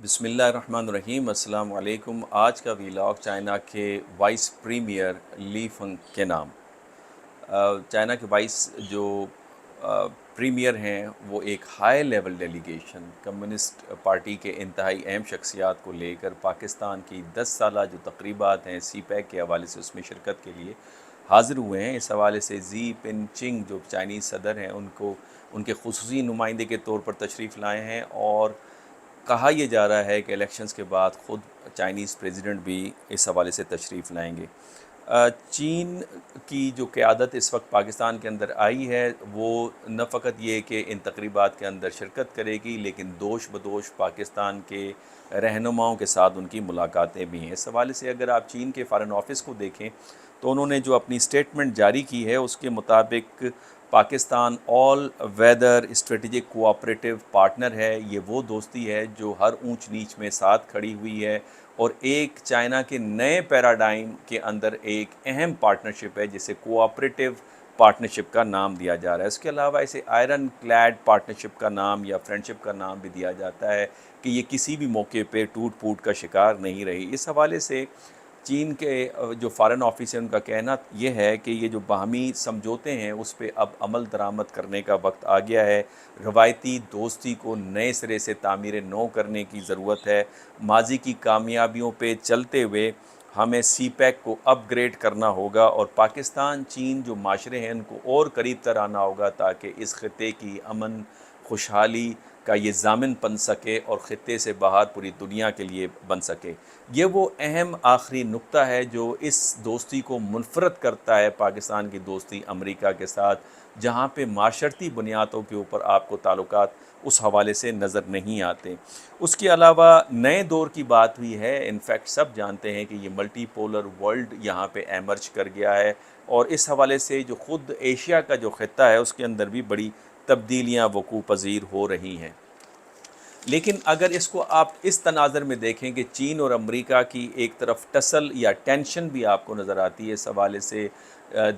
بسم اللہ الرحمن الرحیم۔ السلام علیکم۔ آج کا ویلاگ چائنا کے وائس پریمیئر لی فنگ کے نام۔ چائنا کے وائس جو پریمیئر ہیں وہ ایک high level delegation communist party کے انتہائی اہم شخصیات کو لے کر پاکستان کی 10 سالہ جو تقریبات ہیں سی پیک کے حوالے سے اس میں شرکت کے لیے حاضر ہوئے ہیں۔ اس حوالے سے زی پن چنگ جو چائنیز صدر ہیں ان کے خصوصی نمائندے کے طور پر تشریف لائے ہیں، اور کہا یہ جا رہا ہے کہ الیکشنز کے بعد خود چائنیز پریزیڈنٹ بھی اس حوالے سے تشریف لائیں گے۔ چین کی جو قیادت اس وقت پاکستان کے اندر آئی ہے وہ نہ فقط یہ کہ ان تقریبات کے اندر شرکت کرے گی، لیکن دوش بدوش پاکستان کے رہنماؤں کے ساتھ ان کی ملاقاتیں بھی ہیں۔ اس حوالے سے اگر آپ چین کے فارن آفس کو دیکھیں تو انہوں نے جو اپنی سٹیٹمنٹ جاری کی ہے اس کے مطابق پاکستان آل ویدر اسٹریٹجک کوآپریٹو پارٹنر ہے۔ یہ وہ دوستی ہے جو ہر اونچ نیچ میں ساتھ کھڑی ہوئی ہے، اور ایک چائنا کے نئے پیراڈائم کے اندر ایک اہم پارٹنرشپ ہے جسے کوآپریٹو پارٹنرشپ کا نام دیا جا رہا ہے۔ اس کے علاوہ اسے آئرن کلیڈ پارٹنرشپ کا نام یا فرینڈشپ کا نام بھی دیا جاتا ہے کہ یہ کسی بھی موقع پہ ٹوٹ پھوٹ کا شکار نہیں رہی۔ اس حوالے سے چین کے جو فارن آفس ہے ان کا کہنا یہ ہے کہ یہ جو باہمی سمجھوتے ہیں اس پہ اب عمل درآمد کرنے کا وقت آ گیا ہے۔ روایتی دوستی کو نئے سرے سے تعمیر نو کرنے کی ضرورت ہے۔ ماضی کی کامیابیوں پہ چلتے ہوئے ہمیں سی پیک کو اپ گریڈ کرنا ہوگا، اور پاکستان چین جو معاشرے ہیں ان کو اور قریب تر آنا ہوگا تاکہ اس خطے کی امن خوشحالی کا یہ ضامن بن سکے اور خطے سے باہر پوری دنیا کے لیے بن سکے۔ یہ وہ اہم آخری نقطہ ہے جو اس دوستی کو منفرد کرتا ہے پاکستان کی دوستی امریکہ کے ساتھ، جہاں پہ معاشرتی بنیادوں کے اوپر آپ کو تعلقات اس حوالے سے نظر نہیں آتے۔ اس کے علاوہ نئے دور کی بات ہوئی ہے۔ انفیکٹ سب جانتے ہیں کہ یہ ملٹی پولر ورلڈ یہاں پہ ایمرج کر گیا ہے، اور اس حوالے سے جو خود ایشیا کا جو خطہ ہے اس کے اندر بھی بڑی تبدیلیاں وقوع پذیر ہو رہی ہیں۔ لیکن اگر اس کو آپ اس تناظر میں دیکھیں کہ چین اور امریکہ کی ایک طرف ٹسل یا ٹینشن بھی آپ کو نظر آتی ہے، اس حوالے سے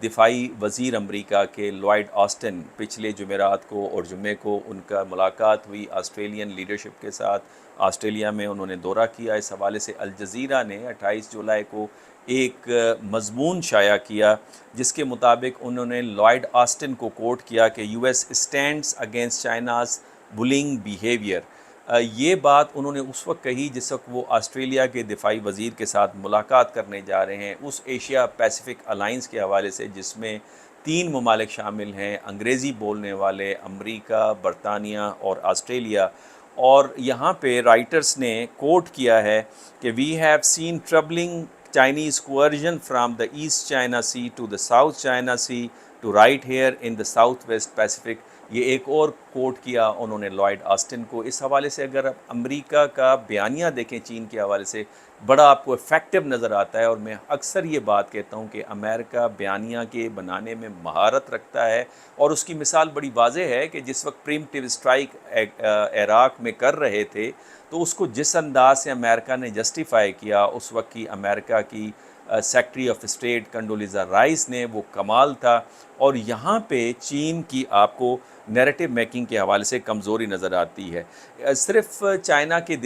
دفاعی وزیر امریکہ کے لوائڈ آسٹن پچھلے جمعرات کو اور جمعے کو ان کا ملاقات ہوئی آسٹریلین لیڈرشپ کے ساتھ۔ آسٹریلیا میں انہوں نے دورہ کیا۔ اس حوالے سے الجزیرہ نے 28 جولائی کو ایک مضمون شائع کیا جس کے مطابق انہوں نے لوائڈ آسٹن کو کوٹ کیا کہ U S stands against China's bullying behaviour. یہ بات انہوں نے اس وقت کہی جس وقت وہ آسٹریلیا کے دفاعی وزیر کے ساتھ ملاقات کرنے جا رہے ہیں اس ایشیا پیسیفک الائنس کے حوالے سے، جس میں 3 ممالک شامل ہیں: انگریزی بولنے والے امریکہ، برطانیہ اور آسٹریلیا۔ اور یہاں پہ رائٹرز نے کوٹ کیا ہے کہ we have seen troubling Chinese coercion from the East China Sea to the South China Sea to right here in the South West Pacific. یہ ایک اور کوٹ کیا انہوں نے لوائڈ آسٹن کو۔ اس حوالے سے اگر آپ امریکہ کا بیانیہ دیکھیں چین کے حوالے سے، بڑا آپ کو افیکٹو نظر آتا ہے، اور میں اکثر یہ بات کہتا ہوں کہ امریکہ بیانیہ کے بنانے میں مہارت رکھتا ہے، اور اس کی مثال بڑی واضح ہے کہ جس وقت پریمٹیو اسٹرائک عراق میں کر رہے تھے تو اس کو جس انداز سے امریکہ نے جسٹیفائی کیا، اس وقت کی امریکہ کی سیکرٹری آف اسٹیٹ کنڈولیزا رائس نے، وہ کمال تھا۔ اور یہاں پہ چین کی آپ کو نیریٹو میکنگ کے حوالے سے کمزوری نظر آتی ہے۔ صرف چائنا کے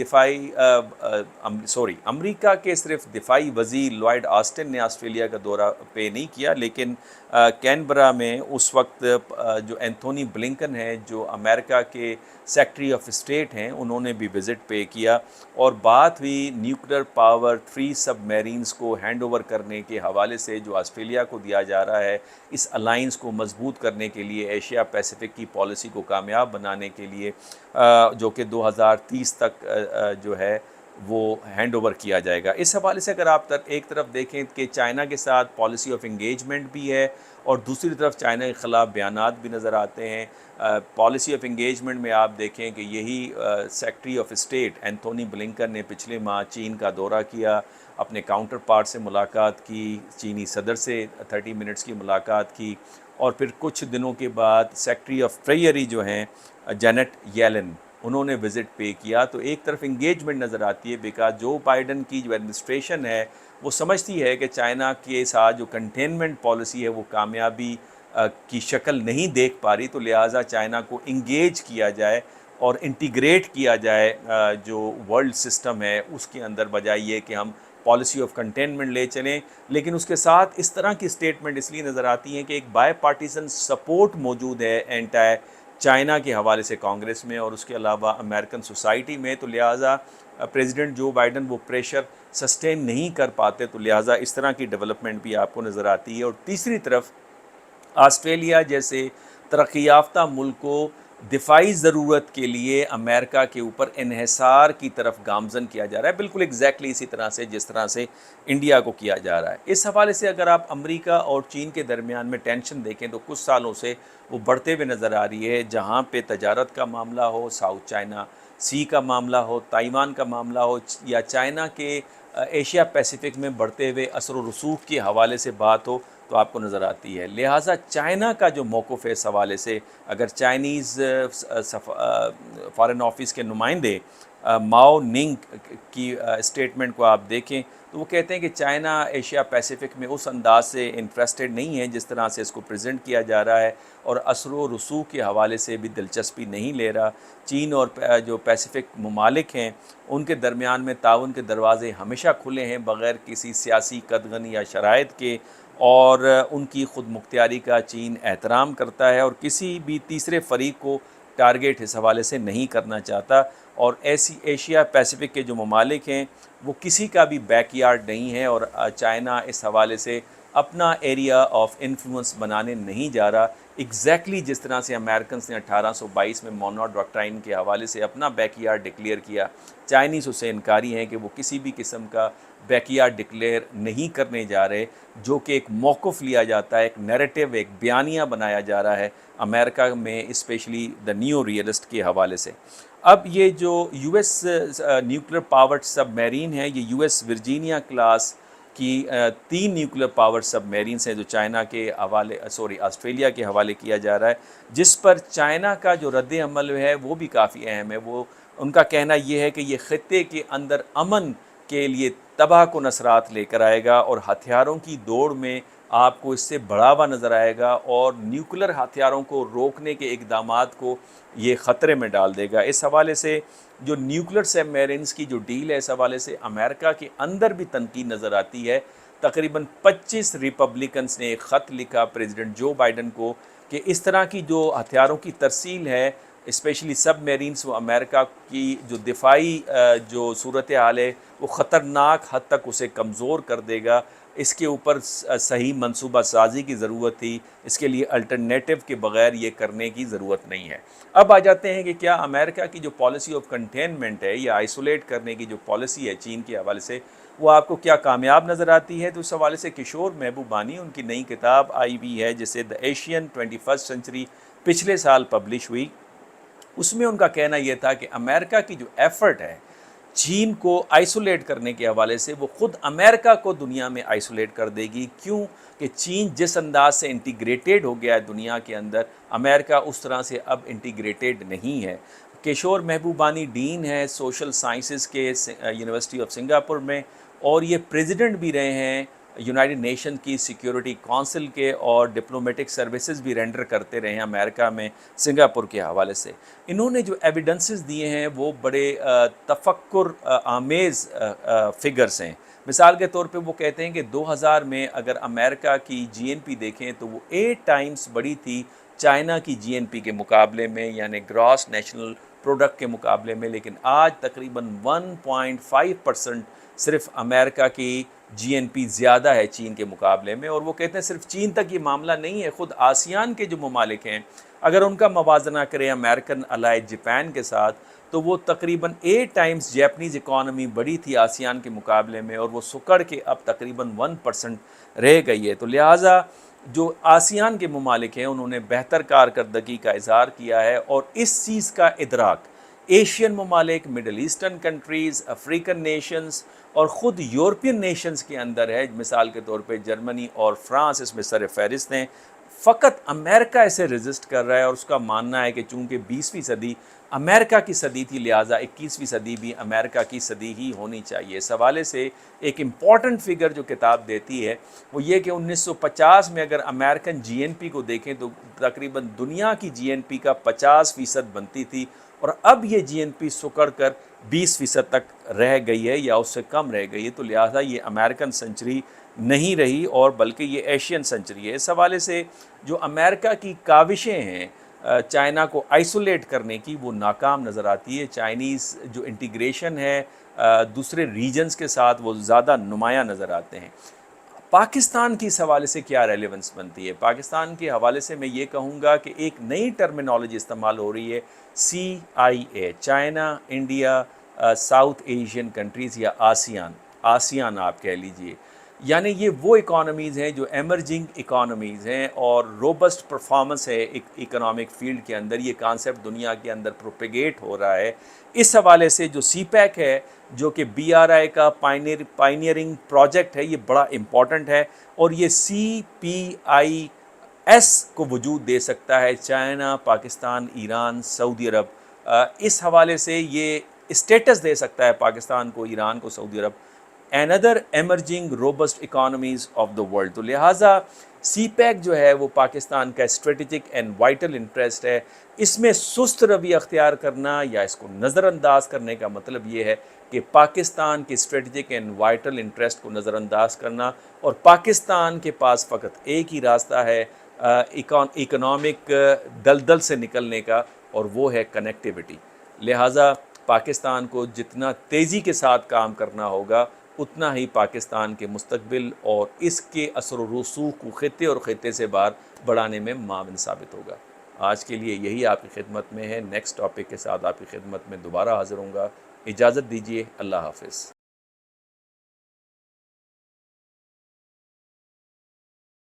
امریکہ کے صرف دفاعی وزیر لوائڈ آسٹن نے آسٹریلیا کا دورہ پے نہیں کیا، لیکن کینبرا میں اس وقت جو اینتھونی بلنکن ہے جو امریکہ کے سیکرٹری آف اسٹیٹ ہیں، انہوں نے بھی وزٹ پے کیا، اور بات ہوئی نیوکلیر پاور 3 سب میرینز کو ہینڈ اوور کرنے کے حوالے سے جو آسٹریلیا کو دیا جا رہا ہے، اس الائنس کو مضبوط کرنے کے لیے، ایشیا پیسیفک کی پالیسی کو کامیاب بنانے کے لیے، جو کہ 2030 تک جو ہے وہ ہینڈ اوور کیا جائے گا۔ اس حوالے سے اگر آپ ایک طرف دیکھیں کہ چائنا کے ساتھ پالیسی آف انگیجمنٹ بھی ہے، اور دوسری طرف چائنا کے خلاف بیانات بھی نظر آتے ہیں۔ پالیسی آف انگیجمنٹ میں آپ دیکھیں کہ یہی secretary of state Anthony Blinken نے پچھلے ماہ چین کا دورہ کیا، اپنے کاؤنٹر پارٹ سے ملاقات کی، چینی صدر سے 30 منٹس کی ملاقات کی، اور پھر کچھ دنوں کے بعد سیکرٹری آف ٹریجری جو ہیں جینٹ ییلن، انہوں نے وزٹ پے کیا۔ تو ایک طرف انگیجمنٹ نظر آتی ہے، بیکاز جو بائیڈن کی جو ایڈمنسٹریشن ہے وہ سمجھتی ہے کہ چائنا کے ساتھ جو کنٹینمنٹ پالیسی ہے وہ کامیابی کی شکل نہیں دیکھ پا رہی، تو لہٰذا چائنا کو انگیج کیا جائے اور انٹیگریٹ کیا جائے جو ورلڈ سسٹم ہے اس کے اندر، بجائے یہ کہ ہم پالیسی آف کنٹینمنٹ لے چلیں. لیکن اس کے ساتھ اس طرح کی اسٹیٹمنٹ اس لیے نظر آتی ہیں کہ ایک بائی پارٹیزن سپورٹ موجود ہے اینٹی چائنا کے حوالے سے کانگریس میں اور اس کے علاوہ امریکن سوسائٹی میں. تو لہٰذا پریزیڈنٹ جو بائیڈن وہ پریشر سسٹین نہیں کر پاتے، تو لہٰذا اس طرح کی ڈیولپمنٹ بھی آپ کو نظر آتی ہے. اور تیسری طرف آسٹریلیا جیسے ترقی یافتہ ملک کو دفاعی ضرورت کے لیے امریکہ کے اوپر انحصار کی طرف گامزن کیا جا رہا ہے، بالکل ایگزیکٹلی اسی طرح سے جس طرح سے انڈیا کو کیا جا رہا ہے. اس حوالے سے اگر آپ امریکہ اور چین کے درمیان میں ٹینشن دیکھیں تو کچھ سالوں سے وہ بڑھتے ہوئے نظر آ رہی ہے. جہاں پہ تجارت کا معاملہ ہو، ساؤتھ چائنا سی کا معاملہ ہو، تائیوان کا معاملہ ہو، یا چائنا کے ایشیا پیسیفک میں بڑھتے ہوئے اثر و رسوخ کے حوالے سے بات ہو تو آپ کو نظر آتی ہے. لہٰذا چائنا کا جو موقف ہے اس حوالے سے، اگر چائنیز فارن آفس کے نمائندے ماؤ ننگ کی اسٹیٹمنٹ کو آپ دیکھیں تو وہ کہتے ہیں کہ چائنا ایشیا پیسیفک میں اس انداز سے انٹرسٹڈ نہیں ہے جس طرح سے اس کو پریزنٹ کیا جا رہا ہے، اور اثر و رسوخ کے حوالے سے بھی دلچسپی نہیں لے رہا. چین اور جو پیسیفک ممالک ہیں ان کے درمیان میں تعاون کے دروازے ہمیشہ کھلے ہیں بغیر کسی سیاسی قدغن یا شرائط کے، اور ان کی خود مختاری کا چین احترام کرتا ہے اور کسی بھی تیسرے فریق کو ٹارگیٹ اس حوالے سے نہیں کرنا چاہتا. اور ایشیا پیسیفک کے جو ممالک ہیں وہ کسی کا بھی بیک یارڈ نہیں ہے، اور چائنا اس حوالے سے اپنا ایریا آف انفلوئنس بنانے نہیں جا رہا. ایگزیکٹلی جس طرح سے امریکنس نے 1822 میں مونرو ڈاکٹرائن کے حوالے سے اپنا بیک یارڈ ڈکلیئر کیا، چائنیز اسے انکاری ہیں کہ وہ کسی بھی قسم کا بیک یارڈ ڈکلیئر نہیں کرنے جا رہے، جو کہ ایک موقف لیا جاتا ہے، ایک نیریٹو، ایک بیانیہ بنایا جا رہا ہے امریکہ میں، اسپیشلی دا نیو ریئلسٹ کے حوالے سے. اب یہ جو یو ایس نیوکلیر پاورڈ سب میرین ہے، یہ یو ایس ورجینیا کلاس کی 3 نیوکلیر پاور سب میرینس ہیں جو چائنا کے حوالے آسٹریلیا کے حوالے کیا جا رہا ہے، جس پر چائنا کا جو رد عمل ہے وہ بھی کافی اہم ہے. وہ ان کا کہنا یہ ہے کہ یہ خطے کے اندر امن کے لیے تباہ کن اثرات لے کر آئے گا، اور ہتھیاروں کی دوڑ میں آپ کو اس سے بڑھاوا نظر آئے گا، اور نیوکلیر ہتھیاروں کو روکنے کے اقدامات کو یہ خطرے میں ڈال دے گا. اس حوالے سے جو نیوکلیر سب میرینز کی جو ڈیل ہے اس حوالے سے امریکہ کے اندر بھی تنقید نظر آتی ہے. تقریباً 25 ریپبلکنز نے ایک خط لکھا پریزیڈنٹ جو بائیڈن کو کہ اس طرح کی جو ہتھیاروں کی ترسیل ہے، اسپیشلی سب میرینز، وہ امریکہ کی جو دفاعی جو صورتحال ہے وہ خطرناک حد تک اسے کمزور کر دے گا. اس کے اوپر صحیح منصوبہ سازی کی ضرورت تھی، اس کے لیے الٹرنیٹو کے بغیر یہ کرنے کی ضرورت نہیں ہے. اب آ جاتے ہیں کہ کیا امریکہ کی جو پالیسی آف کنٹینمنٹ ہے یا آئسولیٹ کرنے کی جو پالیسی ہے چین کے حوالے سے، وہ آپ کو کیا کامیاب نظر آتی ہے؟ تو اس حوالے سے کشور محبوبانی، ان کی نئی کتاب آئی ہوئی ہے جسے دا ایشین 21st سینچری پچھلے سال پبلش ہوئی. اس میں ان کا کہنا یہ تھا کہ امریکہ کی جو ایفرٹ ہے چین کو آئسولیٹ کرنے کے حوالے سے، وہ خود امریکہ کو دنیا میں آئسولیٹ کر دے گی. کیوں کہ چین جس انداز سے انٹیگریٹڈ ہو گیا ہے دنیا کے اندر، امریکہ اس طرح سے اب انٹیگریٹڈ نہیں ہے. کشور محبوبانی ڈین ہے سوشل سائنسز کے یونیورسٹی آف سنگاپور میں، اور یہ پریزیڈنٹ بھی رہے ہیں یونائٹڈ نیشن کی سیکیورٹی کونسل کے، اور ڈپلومیٹک سروسز بھی رینڈر کرتے رہے ہیں امریکہ میں سنگاپور کے حوالے سے. انہوں نے جو ایویڈنسز دیے ہیں وہ بڑے تفکر آمیز فگرز ہیں. مثال کے طور پہ وہ کہتے ہیں کہ 2000 میں اگر امریکہ کی جی این پی دیکھیں تو وہ 8 ٹائمز بڑی تھی چائنا کی جی این پی کے مقابلے میں، یعنی گراس نیشنل پروڈکٹ کے مقابلے میں، لیکن آج تقریباً 1.5% صرف امریکہ کی جی این پی زیادہ ہے چین کے مقابلے میں. اور وہ کہتے ہیں صرف چین تک یہ معاملہ نہیں ہے، خود آسیان کے جو ممالک ہیں اگر ان کا موازنہ کریں امریکن الائے جاپان کے ساتھ تو وہ تقریباً 8 ٹائمز جیپنیز اکانومی بڑی تھی آسیان کے مقابلے میں، اور وہ سکڑ کے اب تقریباً 1% رہ گئی ہے. تو لہٰذا جو آسیان کے ممالک ہیں انہوں نے بہتر کارکردگی کا اظہار کیا ہے، اور اس چیز کا ادراک ایشین ممالک، middle eastern countries, African nations اور خود یورپین نیشنز کے اندر ہے. مثال کے طور پہ جرمنی اور فرانس اس میں سر فہرست ہیں. فقط امریکہ اسے ریزسٹ کر رہا ہے، اور اس کا ماننا ہے کہ چونکہ 20ویں صدی امریکہ کی صدی تھی لہٰذا 21ویں صدی بھی امریکہ کی صدی ہی ہونی چاہیے۔ اس حوالے سے ایک امپورٹنٹ فگر جو کتاب دیتی ہے وہ یہ کہ 1950 میں اگر امریکن جی این پی کو دیکھیں تو تقریباً دنیا کی جی این پی کا 50% بنتی تھی، اور اب یہ جی این پی سکڑ کر 20% تک رہ گئی ہے یا اس سے کم رہ گئی ہے، تو لہٰذا یہ امریکن سنچری نہیں رہی اور بلکہ یہ ایشین سنچری ہے۔ اس حوالے سے جو امریکہ کی کاوشیں ہیں چائنا کو آئسولیٹ کرنے کی، وہ ناکام نظر آتی ہے۔ چائنیز جو انٹیگریشن ہے دوسرے ریجنز کے ساتھ وہ زیادہ نمایاں نظر آتے ہیں۔ پاکستان کی اس حوالے سے کیا ریلیونس بنتی ہے؟ پاکستان کے حوالے سے میں یہ کہوں گا کہ ایک نئی ٹرمینالوجی استعمال ہو رہی ہے، CIA، China, India, south Asian countries یا آسیان آپ کہہ لیجئے۔ یعنی یہ وہ اکانومیز ہیں جو ایمرجنگ اکانومیز ہیں اور روبسٹ پرفارمنس ہے اکنامک فیلڈ کے اندر، یہ کانسیپٹ دنیا کے اندر پروپیگیٹ ہو رہا ہے۔ اس حوالے سے جو سی پیک ہے جو کہ BRI کا پائنیئرنگ پروجیکٹ ہے، یہ بڑا امپورٹنٹ ہے، اور یہ CPIS کو وجود دے سکتا ہے چائنا، پاکستان، ایران، سعودی عرب۔ اس حوالے سے یہ اسٹیٹس دے سکتا ہے پاکستان کو، ایران کو، سعودی عرب، another emerging robust economies of the world۔ تو لہٰذا سی پیک جو ہے وہ پاکستان کا اسٹریٹجک اینڈ وائٹل انٹرسٹ ہے۔ اس میں سست رویہ اختیار کرنا یا اس کو نظر انداز کرنے کا مطلب یہ ہے کہ پاکستان کے اسٹریٹجک اینڈ وائٹل انٹرسٹ کو نظر انداز کرنا، اور پاکستان کے پاس فقط ایک ہی راستہ ہے اکنامک دلدل سے نکلنے کا، اور وہ ہے کنیکٹیوٹی۔ لہٰذا پاکستان کو جتنا تیزی کے ساتھ کام کرنا ہوگا اتنا ہی پاکستان کے مستقبل اور اس کے اثر و رسوخ کو خطے اور خطے سے باہر بڑھانے میں معاون ثابت ہوگا۔ آج کے لیے یہی آپ کی خدمت میں ہے، نیکسٹ ٹاپک کے ساتھ آپ کی خدمت میں دوبارہ حاضر ہوں گا۔ اجازت دیجیے، اللہ حافظ۔